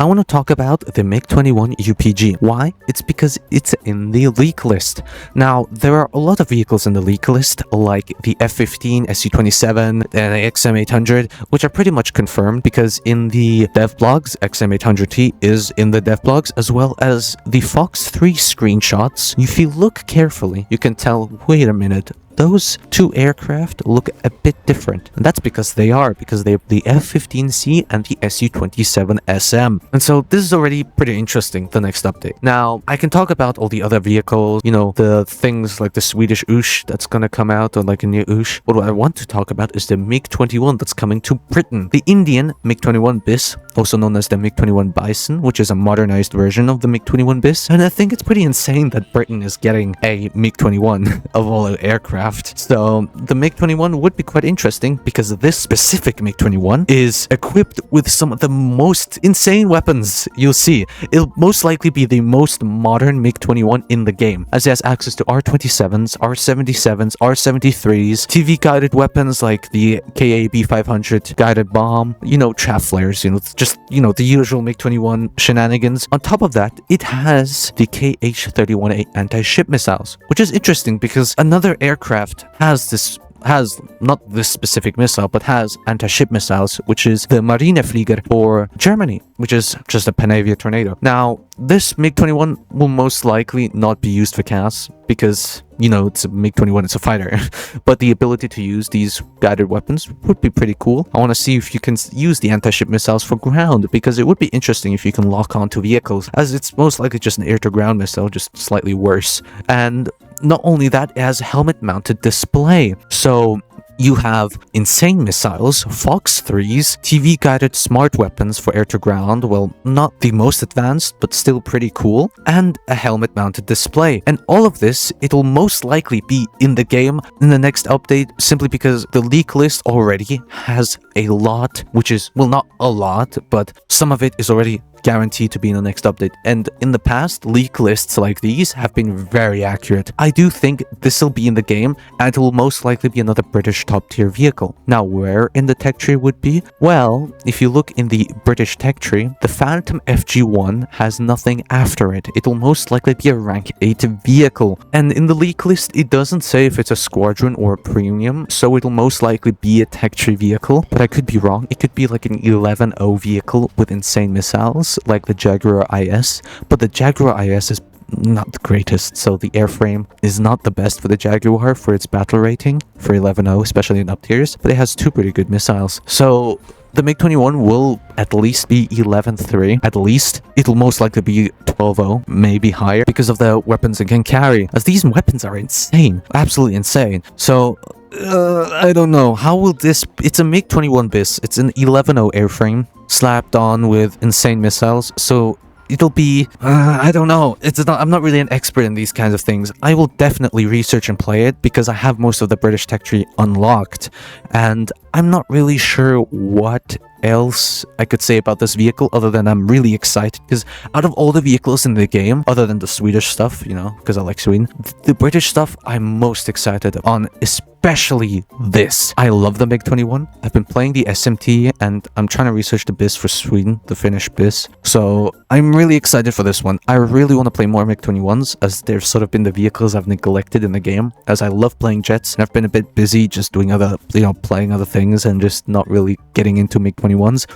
I want to talk about the MiG-21 UPG. Why? It's because it's in the leak list. Now, there are a lot of vehicles in the leak list, like the F-15, SU-27, and the XM800, which are pretty much confirmed because in the dev blogs, XM800T is in the dev blogs, as well as the Fox 3 screenshots. If you look carefully, you can tell, wait a minute, those two aircraft look a bit different. And that's because they are the F-15C and the SU-27SM. And so this is already pretty interesting, the next update. Now, I can talk about all the other vehicles, you know, the things like the Swedish Ush that's gonna come out, or like a new Ush. But what I want to talk about is the MiG-21 that's coming to Britain. The Indian MiG-21 BIS, also known as the MiG-21 Bison, which is a modernized version of the MiG-21 BIS. And I think it's pretty insane that Britain is getting a MiG-21 of all the aircraft. So the MiG-21 would be quite interesting because this specific MiG-21 is equipped with some of the most insane weapons you'll see. It'll most likely be the most modern MiG-21 in the game, as it has access to R-27s, R-77s, R-73s, TV-guided weapons like the KAB-500 guided bomb, you know, chaff flares, you know, just, you know, the usual MiG-21 shenanigans. On top of that, it has the KH-31A anti-ship missiles, which is interesting because another aircraft has not this specific missile, but has anti-ship missiles, which is the Marineflieger for Germany, which is just a Panavia Tornado. Now, this MiG-21 will most likely not be used for CAS because, you know, it's a MiG-21, it's a fighter. But the ability to use these guided weapons would be pretty cool. I want to see if you can use the anti-ship missiles for ground, because it would be interesting if you can lock onto vehicles, as it's most likely just an air-to-ground missile, just slightly worse. And not only that, it has a helmet-mounted display. So you have insane missiles, Fox 3s, TV-guided smart weapons for air-to-ground, well, not the most advanced, but still pretty cool, and a helmet-mounted display. And all of this, it'll most likely be in the game in the next update, simply because the leak list already has a lot, which is, well, not a lot, but some of it is already guaranteed to be in the next update. And in the past, leak lists like these have been very accurate. I do think this will be in the game, and it will most likely be another British top-tier vehicle. Now, where in the tech tree would be? Well, if you look in the British tech tree, the Phantom FG1 has nothing after it. It will most likely be a rank 8 vehicle. And in the leak list, it doesn't say if it's a squadron or a premium, so it'll most likely be a tech tree vehicle. But I could be wrong. It could be like an 11-0 vehicle with insane missiles, like the Jaguar IS, but the Jaguar IS is not the greatest, so the airframe is not the best for the Jaguar for its battle rating for 11-0, especially in up tiers, but it has two pretty good missiles. So the MiG-21 will at least be 11-3, at least. It'll most likely be 12-0, maybe higher, because of the weapons it can carry, as these weapons are insane, absolutely insane. So I don't know, how will this... It's a MiG-21 BIS, it's an 11-0 airframe, slapped on with insane missiles, so it'll be, I don't know, I'm not really an expert in these kinds of things. I will definitely research and play it because I have most of the British tech tree unlocked, and I'm not really sure what else I could say about this vehicle other than I'm really excited, because out of all the vehicles in the game, other than the Swedish stuff, you know, because I like Sweden, the British stuff I'm most excited on, especially this. I love the MiG-21. I've been playing the SMT, and I'm trying to research the BIS for Sweden, the Finnish BIS. So I'm really excited for this one. I really want to play more MiG-21s, as they've sort of been the vehicles I've neglected in the game, as I love playing jets, and I've been a bit busy just doing other, you know, playing other things and just not really getting into MiG-21s.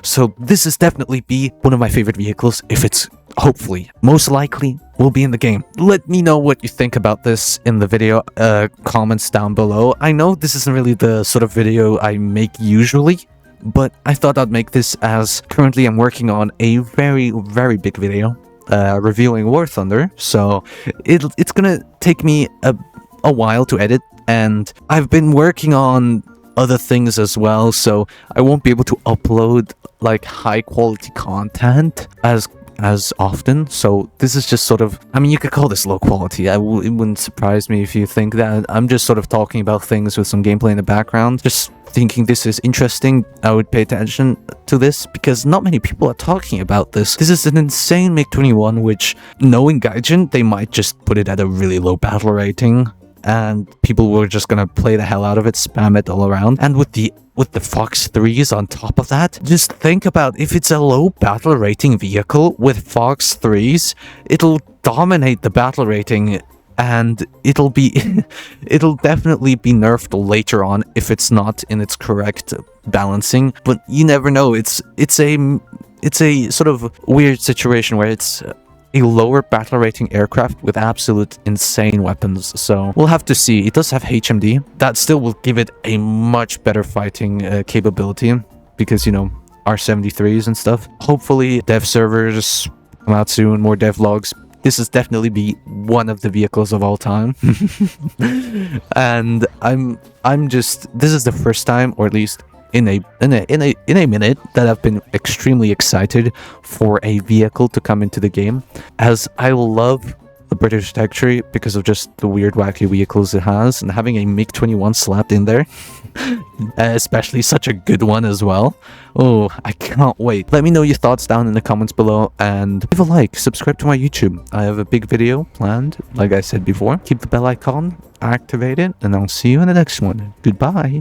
So this is definitely be one of my favorite vehicles if it's, hopefully, most likely will be in the game. Let me know what you think about this in the video comments down below. I know this isn't really the sort of video I make usually, but I thought I'd make this, as currently I'm working on a very, very big video reviewing War Thunder, so it's gonna take me a while to edit, and I've been working on other things as well, so I won't be able to upload like high quality content as often. So this is just sort of, I mean, you could call this low quality. It wouldn't surprise me if you think that. I'm just sort of talking about things with some gameplay in the background, just thinking this is interesting. I would pay attention to this because not many people are talking about this. This is an insane MiG-21, which, knowing Gaijin, they might just put it at a really low battle rating, and people were just gonna play the hell out of it, spam it all around. And with the with the Fox 3s on top of that. Just think about if it's a low battle rating vehicle with Fox 3s, it'll dominate the battle rating, and it'll definitely be nerfed later on if it's not in its correct balancing. But you never know. It's a sort of weird situation where it's a lower battle rating aircraft with absolute insane weapons. So we'll have to see. It does have HMD. That still will give it a much better fighting capability, because, you know, R73s and stuff. Hopefully dev servers come out soon, more dev logs. This is definitely be one of the vehicles of all time. And this is the first time, or at least in a minute, that I've been extremely excited for a vehicle to come into the game, as I love the British tech tree because of just the weird wacky vehicles it has, and having a MiG-21 slapped in there, especially such a good one as well. Oh, I can't wait. Let me know your thoughts down in the comments below, and leave a like, subscribe to my YouTube. I have a big video planned, like I said before. Keep the bell icon activated, and I'll see you in the next one. Goodbye.